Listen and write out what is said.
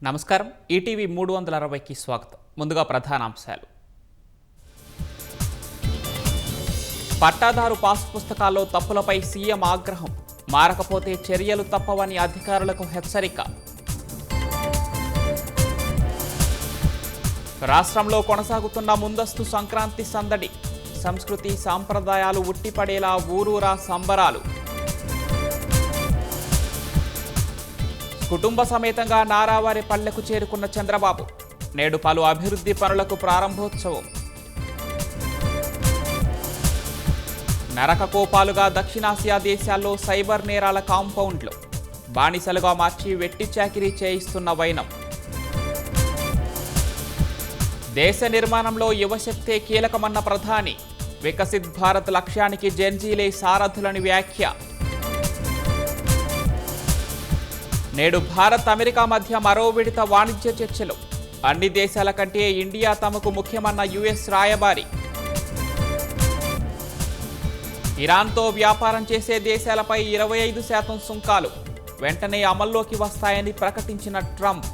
నమస్కారం. ఈటీవీ 360కి స్వాగతం. ముందుగా ప్రధానాంశాలు. పట్టాదారు పాస్ పుస్తకాల్లో తప్పులపై సీఎం ఆగ్రహం. మారకపోతే చర్యలు తప్పవని అధికారులకు హెచ్చరిక. రాష్ట్రంలో కొనసాగుతున్న ముందస్తు సంక్రాంతి సందడి. సంస్కృతి సాంప్రదాయాలు ఉట్టిపడేలా ఊరూరా సంబరాలు. కుటుంబ సమేతంగా నారావారి పల్లెకు చేరుకున్న చంద్రబాబు. నేడు పలు అభివృద్ధి పనులకు ప్రారంభోత్సవం. నరకకోపాలుగా దక్షిణాసియా దేశాల్లో సైబర్ నేరాల కాంపౌండ్లు. బానిసలుగా మార్చి వెట్టి చాకిరీ చేయిస్తున్న వైనం. దేశ నిర్మాణంలో యువశక్తే కీలకమన్న ప్రధాని. వికసిత్ భారత్ లక్ష్యానికి జెన్జీలే సారథులని వ్యాఖ్య. నేడు భారత్ అమెరికా మధ్య మరో విడత వాణిజ్య చర్చలు. అన్ని దేశాల కంటే ఇండియా తమకు ముఖ్యమన్న యుఎస్ రాయబారి. ఇరాన్తో వ్యాపారం చేసే దేశాలపై 25% సుంకాలు వెంటనే అమల్లోకి వస్తాయని ప్రకటించిన ట్రంప్.